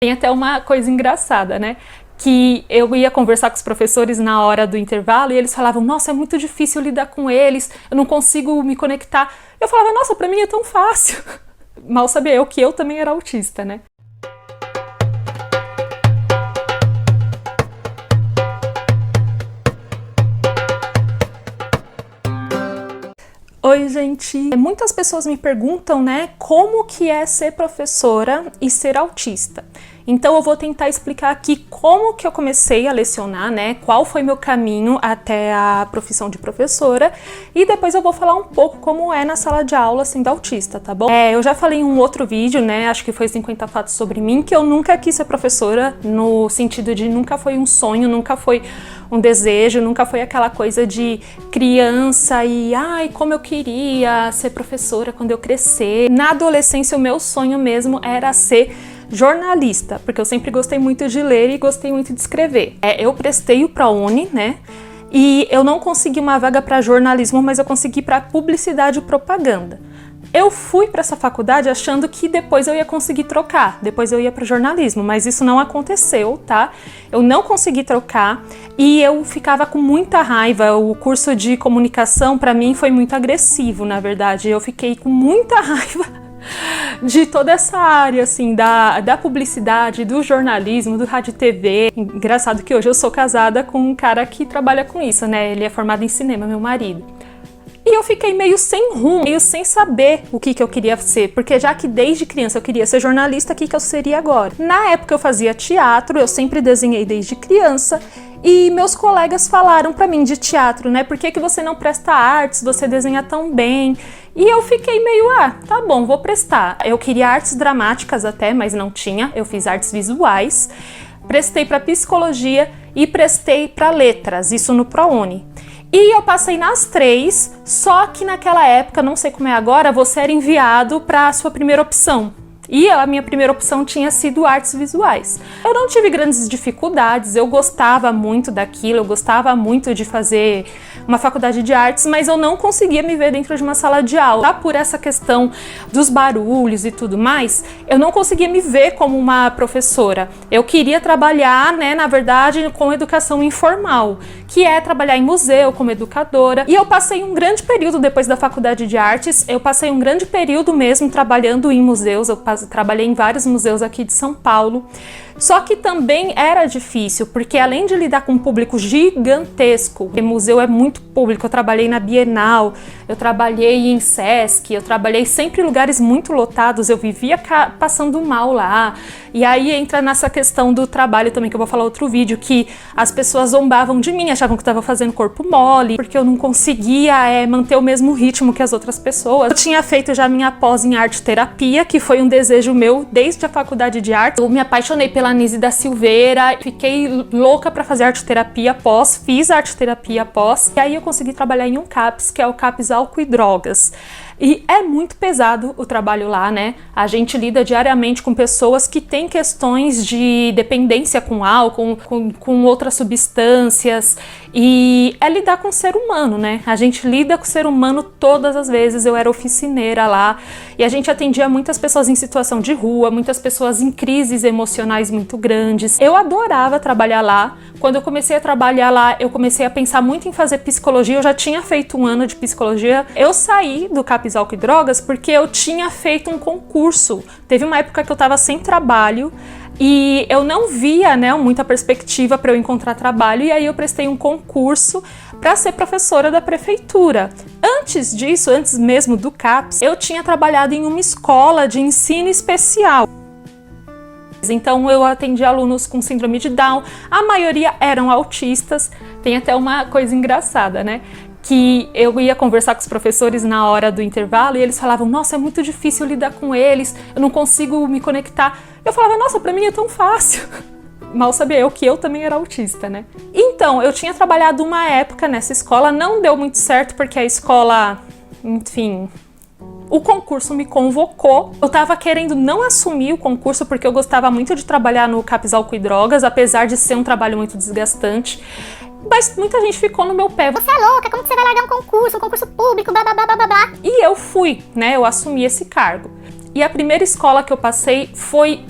Tem até uma coisa engraçada, né? Que eu ia conversar com os professores na hora do intervalo e eles falavam, nossa, é muito difícil lidar com eles, eu não consigo me conectar. Eu falava, nossa, pra mim é tão fácil. Mal sabia eu que eu também era autista, né? Oi, gente! Muitas pessoas me perguntam, né, como que é ser professora e ser autista. Então eu vou tentar explicar aqui como que eu comecei a lecionar, né, qual foi meu caminho até a profissão de professora e depois eu vou falar um pouco como é na sala de aula sendo autista, tá bom? Eu já falei em um outro vídeo, né, acho que foi 50 fatos sobre mim, que eu nunca quis ser professora no sentido de nunca foi um sonho, nunca foi um desejo, nunca foi aquela coisa de criança e ai, como eu queria ser professora quando eu crescer. Na adolescência o meu sonho mesmo era ser jornalista, porque eu sempre gostei muito de ler e gostei muito de escrever. Eu prestei o ProUni, né? E eu não consegui uma vaga para jornalismo, mas eu consegui para publicidade e propaganda. Eu fui para essa faculdade achando que depois eu ia conseguir trocar, depois eu ia para jornalismo, mas isso não aconteceu, tá? Eu não consegui trocar e eu ficava com muita raiva. O curso de comunicação para mim foi muito agressivo, na verdade. Eu fiquei com muita raiva de toda essa área, assim, da publicidade, do jornalismo, do rádio e TV. Engraçado que hoje eu sou casada com um cara que trabalha com isso, né? Ele é formado em cinema, meu marido. E eu fiquei meio sem rumo, meio sem saber o que eu queria ser, porque já que desde criança eu queria ser jornalista, o que eu seria agora? Na época eu fazia teatro, eu sempre desenhei desde criança, e meus colegas falaram pra mim de teatro, né? Por que você não presta artes, você desenha tão bem? E eu fiquei meio, tá bom, vou prestar. Eu queria artes dramáticas até, mas não tinha, eu fiz artes visuais, prestei pra psicologia e prestei pra letras, isso no ProUni. E eu passei nas 3, só que naquela época, não sei como é agora, você era enviado para a sua primeira opção. E a minha primeira opção tinha sido artes visuais. Eu não tive grandes dificuldades, eu gostava muito daquilo, eu gostava muito de fazer uma faculdade de artes, mas eu não conseguia me ver dentro de uma sala de aula. Por essa questão dos barulhos e tudo mais, eu não conseguia me ver como uma professora. Eu queria trabalhar, né, na verdade, com educação informal, que é trabalhar em museu como educadora. E eu passei um grande período depois da faculdade de artes, eu passei um grande período mesmo trabalhando em museus, eu trabalhei em vários museus aqui de São Paulo, só que também era difícil, porque além de lidar com um público gigantesco, o museu é muito público, eu trabalhei na Bienal, eu trabalhei em Sesc, eu trabalhei sempre em lugares muito lotados, eu vivia passando mal lá, e aí entra nessa questão do trabalho também, que eu vou falar outro vídeo, que as pessoas zombavam de mim, achavam que eu estava fazendo corpo mole, porque eu não conseguia manter o mesmo ritmo que as outras pessoas. Eu tinha feito já minha pós em arte terapia, que foi um desejo meu desde a faculdade de arte. Eu me apaixonei pela Anísia da Silveira, fiquei louca para fazer arte terapia pós, fiz arte terapia pós, e aí eu consegui trabalhar em um CAPS, que é o CAPS Álcool e Drogas. E é muito pesado o trabalho lá, né? A gente lida diariamente com pessoas que têm questões de dependência com álcool, com outras substâncias, e é lidar com o ser humano, né? A gente lida com o ser humano todas as vezes. Eu era oficineira lá e a gente atendia muitas pessoas em situação de rua, muitas pessoas em crises emocionais muito grandes. Eu adorava trabalhar lá. Quando eu comecei a trabalhar lá, eu comecei a pensar muito em fazer psicologia. Eu já tinha feito um ano de psicologia. Eu saí do CAPS Álcool e Drogas porque eu tinha feito um concurso. Teve uma época que eu estava sem trabalho e eu não via, né, muita perspectiva para eu encontrar trabalho, e aí eu prestei um concurso para ser professora da prefeitura. Antes disso, antes mesmo do CAPS, eu tinha trabalhado em uma escola de ensino especial. Então eu atendi alunos com síndrome de Down, a maioria eram autistas. Tem até uma coisa engraçada, né? Que eu ia conversar com os professores na hora do intervalo e eles falavam, nossa, é muito difícil lidar com eles, eu não consigo me conectar. Eu falava, nossa, pra mim é tão fácil. Mal sabia eu que eu também era autista, né? Então, eu tinha trabalhado uma época nessa escola, não deu muito certo porque a escola, enfim, o concurso me convocou. Eu tava querendo não assumir o concurso porque eu gostava muito de trabalhar no CAPS Álcool e Drogas, apesar de ser um trabalho muito desgastante. Mas muita gente ficou no meu pé. Você é louca, como que você vai largar um concurso público, blá blá blá blá blá. E eu fui, né? Eu assumi esse cargo. E a primeira escola que eu passei foi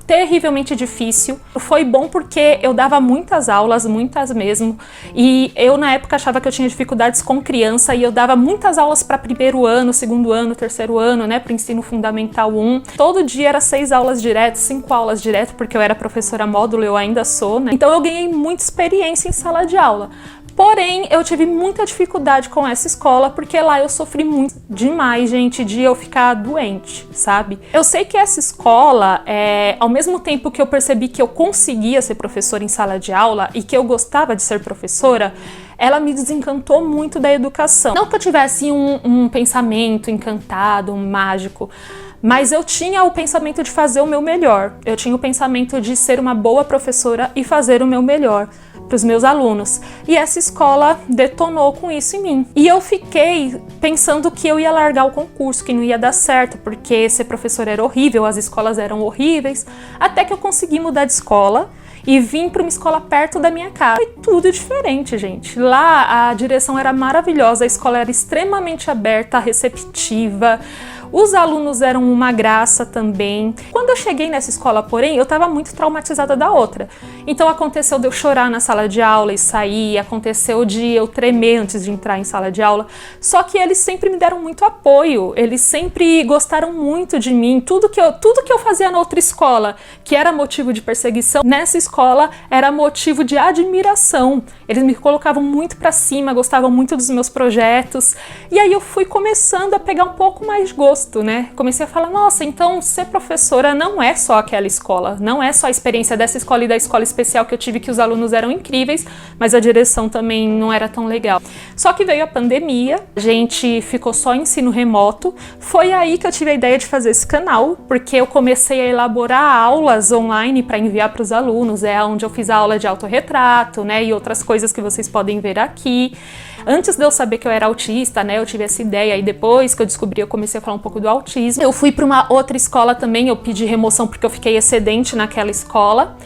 terrivelmente difícil. Foi bom porque eu dava muitas aulas, muitas mesmo, e eu na época achava que eu tinha dificuldades com criança e eu dava muitas aulas para primeiro ano, segundo ano, terceiro ano, né, para o ensino fundamental 1. Todo dia era 6 aulas direto, 5 aulas direto, porque eu era professora módulo, eu ainda sou, né? Então eu ganhei muita experiência em sala de aula. Porém, eu tive muita dificuldade com essa escola, porque lá eu sofri muito demais, gente, de eu ficar doente, sabe? Eu sei que essa escola, ao mesmo tempo que eu percebi que eu conseguia ser professora em sala de aula e que eu gostava de ser professora, ela me desencantou muito da educação. Não que eu tivesse um pensamento encantado, mágico, mas eu tinha o pensamento de fazer o meu melhor. Eu tinha o pensamento de ser uma boa professora e fazer o meu melhor para os meus alunos. E essa escola detonou com isso em mim. E eu fiquei pensando que eu ia largar o concurso, que não ia dar certo, porque ser professora era horrível, as escolas eram horríveis, até que eu consegui mudar de escola e vim para uma escola perto da minha casa. Foi tudo diferente, gente. Lá a direção era maravilhosa, a escola era extremamente aberta, receptiva, os alunos eram uma graça também. Quando eu cheguei nessa escola, porém, eu estava muito traumatizada da outra. Então aconteceu de eu chorar na sala de aula e sair, aconteceu de eu tremer antes de entrar em sala de aula. Só que eles sempre me deram muito apoio, eles sempre gostaram muito de mim. Tudo que eu fazia na outra escola, que era motivo de perseguição, nessa escola era motivo de admiração. Eles me colocavam muito pra cima, gostavam muito dos meus projetos. E aí eu fui começando a pegar um pouco mais de gosto, né? Comecei a falar, nossa, então ser professora não é só aquela escola, não é só a experiência dessa escola e da escola especial que eu tive, que os alunos eram incríveis, mas a direção também não era tão legal. Só que veio a pandemia, a gente ficou só em ensino remoto, foi aí que eu tive a ideia de fazer esse canal, porque eu comecei a elaborar aulas online para enviar para os alunos, é onde eu fiz a aula de autorretrato, né, e outras coisas que vocês podem ver aqui. Antes de eu saber que eu era autista, né, eu tive essa ideia, e depois que eu descobri, eu comecei a falar um pouco do autismo. Eu fui para uma outra escola também, eu pedi remoção porque eu fiquei excedente naquela escola.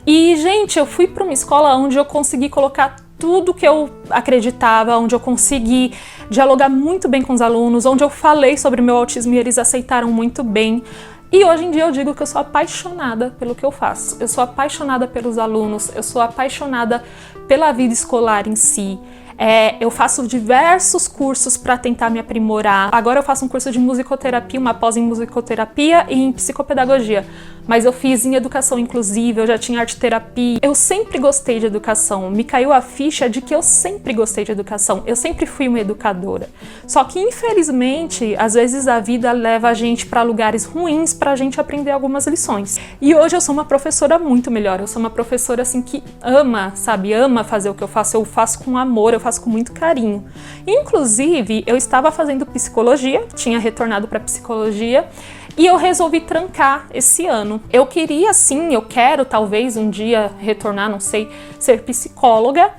E, gente, eu fui para uma escola onde eu consegui colocar tudo que eu acreditava, onde eu consegui dialogar muito bem com os alunos, onde eu falei sobre o meu autismo e eles aceitaram muito bem. E hoje em dia eu digo que eu sou apaixonada pelo que eu faço. Eu sou apaixonada pelos alunos, eu sou apaixonada pela vida escolar em si. Eu faço diversos cursos para tentar me aprimorar. Agora eu faço um curso de musicoterapia, uma pós em musicoterapia e em psicopedagogia. Mas eu fiz em educação inclusiva, eu já tinha arte terapia. Eu sempre gostei de educação. Me caiu a ficha de que eu sempre gostei de educação. Eu sempre fui uma educadora. Só que, infelizmente, às vezes a vida leva a gente para lugares ruins para a gente aprender algumas lições. E hoje eu sou uma professora muito melhor. Eu sou uma professora, assim, que ama, sabe? Ama fazer o que eu faço. Eu faço com amor, eu faço com muito carinho. Inclusive, eu estava fazendo psicologia, tinha retornado para psicologia, e eu resolvi trancar esse ano. Eu queria sim, eu quero talvez um dia retornar, não sei, ser psicóloga,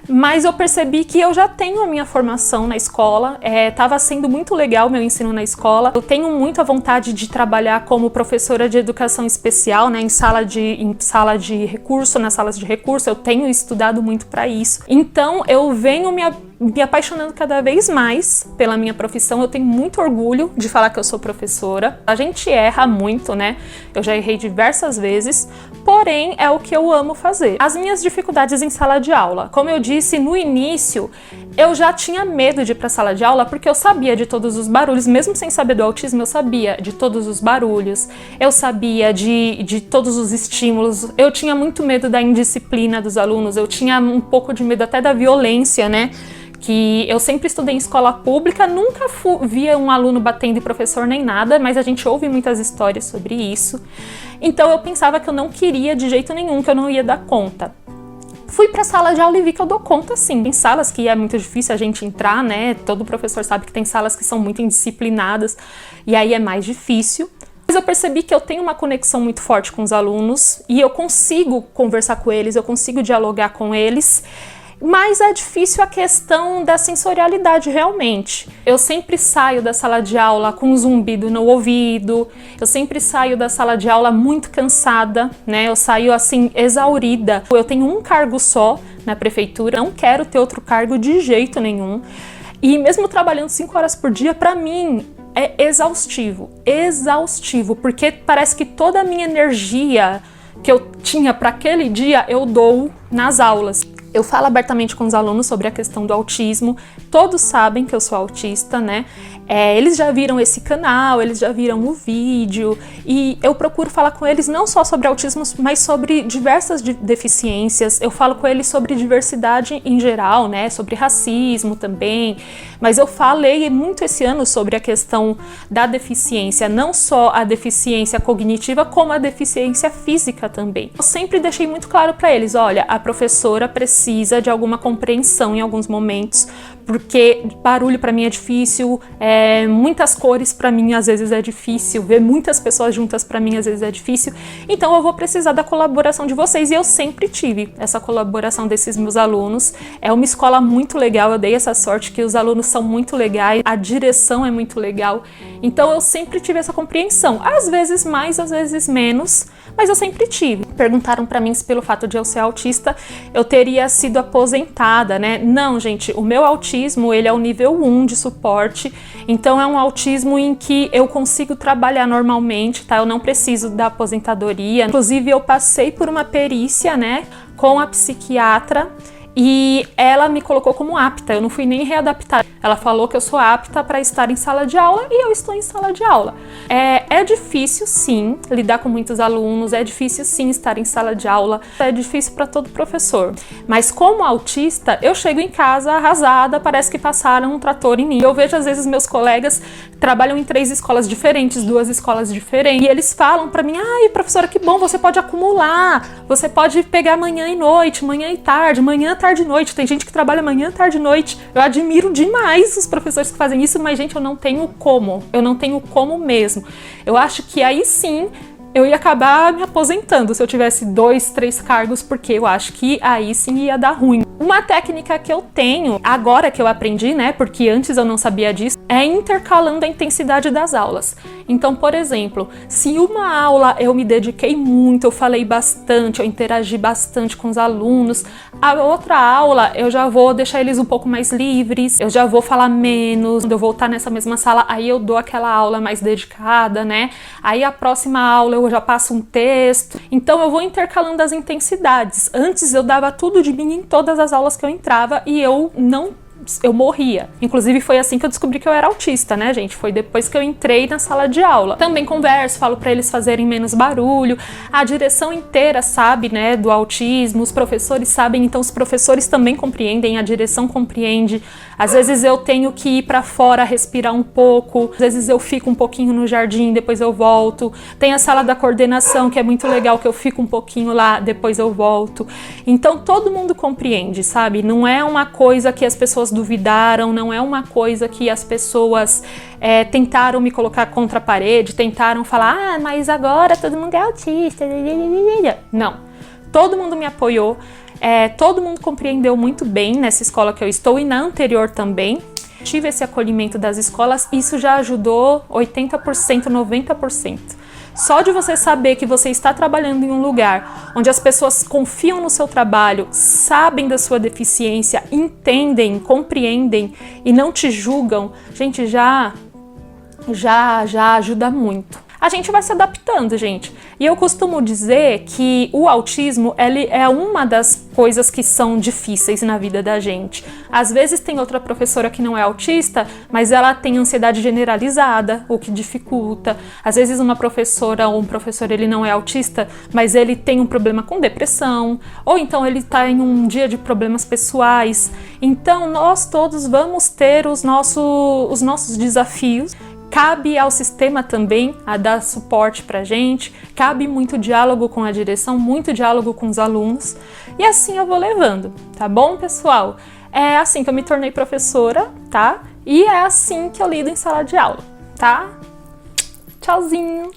mas eu percebi que eu já tenho a minha formação na escola, estava sendo muito legal o meu ensino na escola. Eu tenho muita vontade de trabalhar como professora de educação especial, né, em sala de recurso, nas salas de recurso, eu tenho estudado muito para isso. Então eu venho me apaixonando cada vez mais pela minha profissão. Eu tenho muito orgulho de falar que eu sou professora. A gente erra muito, né? Eu já errei diversas vezes, porém é o que eu amo fazer. As minhas dificuldades em sala de aula, como eu disse no início, eu já tinha medo de ir para a sala de aula porque eu sabia de todos os barulhos, mesmo sem saber do autismo, eu sabia de todos os barulhos, eu sabia de todos os estímulos, eu tinha muito medo da indisciplina dos alunos, eu tinha um pouco de medo até da violência, né? Que eu sempre estudei em escola pública, nunca via um aluno batendo em professor nem nada, mas a gente ouve muitas histórias sobre isso. Então eu pensava que eu não queria de jeito nenhum, que eu não ia dar conta. Fui pra sala de aula e vi que eu dou conta sim. Tem salas que é muito difícil a gente entrar, né? Todo professor sabe que tem salas que são muito indisciplinadas e aí é mais difícil. Mas eu percebi que eu tenho uma conexão muito forte com os alunos e eu consigo conversar com eles, eu consigo dialogar com eles. Mas é difícil a questão da sensorialidade realmente. Eu sempre saio da sala de aula com um zumbido no ouvido, eu sempre saio da sala de aula muito cansada, né? Eu saio assim exaurida. Eu tenho um cargo só na prefeitura, não quero ter outro cargo de jeito nenhum. E mesmo trabalhando 5 horas por dia, para mim, é exaustivo, porque parece que toda a minha energia que eu tinha para aquele dia eu dou nas aulas. Eu falo abertamente com os alunos sobre a questão do autismo, todos sabem que eu sou autista, né? Eles já viram esse canal, eles já viram o vídeo, e eu procuro falar com eles não só sobre autismo, mas sobre diversas deficiências. Eu falo com eles sobre diversidade em geral, né? Sobre racismo também, mas eu falei muito esse ano sobre a questão da deficiência, não só a deficiência cognitiva, como a deficiência física também. Eu sempre deixei muito claro para eles, olha, a professora precisa de alguma compreensão em alguns momentos, porque barulho para mim é difícil, muitas cores para mim às vezes é difícil, ver muitas pessoas juntas para mim às vezes é difícil, então eu vou precisar da colaboração de vocês, e eu sempre tive essa colaboração desses meus alunos. É uma escola muito legal, eu dei essa sorte que os alunos são muito legais, a direção é muito legal, então eu sempre tive essa compreensão, às vezes mais, às vezes menos, mas eu sempre tive. Perguntaram para mim se pelo fato de eu ser autista eu teria sido aposentada, né? Não, gente, o meu autismo, ele é o nível 1 de suporte, então é um autismo em que eu consigo trabalhar normalmente, tá? Eu não preciso da aposentadoria. Inclusive eu passei por uma perícia, né, com a psiquiatra, e ela me colocou como apta, eu não fui nem readaptada. Ela falou que eu sou apta para estar em sala de aula, e eu estou em sala de aula. É difícil sim lidar com muitos alunos, é difícil sim estar em sala de aula, é difícil para todo professor. Mas como autista, eu chego em casa arrasada, parece que passaram um trator em mim. Eu vejo às vezes meus colegas trabalham em 3 escolas diferentes, 2 escolas diferentes, e eles falam para mim, ai professora, que bom, você pode acumular, você pode pegar manhã e noite, manhã e tarde, manhã, tarde e noite. Tem gente que trabalha manhã, tarde e noite. Eu admiro demais os professores que fazem isso, mas gente, eu não tenho como mesmo. Eu acho que aí sim eu ia acabar me aposentando se eu tivesse 2, 3 cargos, porque eu acho que aí sim ia dar ruim. Uma técnica que eu tenho, agora que eu aprendi, né, porque antes eu não sabia disso, é intercalando a intensidade das aulas. Então, por exemplo, se uma aula eu me dediquei muito, eu falei bastante, eu interagi bastante com os alunos, a outra aula eu já vou deixar eles um pouco mais livres, eu já vou falar menos, quando eu voltar nessa mesma sala, aí eu dou aquela aula mais dedicada, né? Aí a próxima aula eu já passo um texto, então eu vou intercalando as intensidades. Antes eu dava tudo de mim em todas as aulas que eu entrava e eu morria. Inclusive foi assim que eu descobri que eu era autista, né, gente? Foi depois que eu entrei na sala de aula. Também converso, falo para eles fazerem menos barulho. A direção inteira sabe, né, do autismo, os professores sabem, então os professores também compreendem, a direção compreende. Às vezes eu tenho que ir para fora respirar um pouco, às vezes eu fico um pouquinho no jardim, depois eu volto. Tem a sala da coordenação, que é muito legal, que eu fico um pouquinho lá, depois eu volto. Então todo mundo compreende, sabe? Não é uma coisa que as pessoas duvidaram, não é uma coisa que as pessoas tentaram me colocar contra a parede, tentaram falar, mas agora todo mundo é autista. Não, todo mundo me apoiou, todo mundo compreendeu muito bem nessa escola que eu estou e na anterior também. Tive esse acolhimento das escolas, isso já ajudou 80%, 90%. Só de você saber que você está trabalhando em um lugar onde as pessoas confiam no seu trabalho, sabem da sua deficiência, entendem, compreendem e não te julgam, gente, já ajuda muito. A gente vai se adaptando, gente. E eu costumo dizer que o autismo, ele é uma das coisas que são difíceis na vida da gente. Às vezes tem outra professora que não é autista, mas ela tem ansiedade generalizada, o que dificulta. Às vezes uma professora ou um professor, ele não é autista, mas ele tem um problema com depressão, ou então ele está em um dia de problemas pessoais. Então nós todos vamos ter os nossos desafios. Cabe ao sistema também a dar suporte pra gente, cabe muito diálogo com a direção, muito diálogo com os alunos, e assim eu vou levando, tá bom, pessoal? É assim que eu me tornei professora, tá? E é assim que eu lido em sala de aula, tá? Tchauzinho!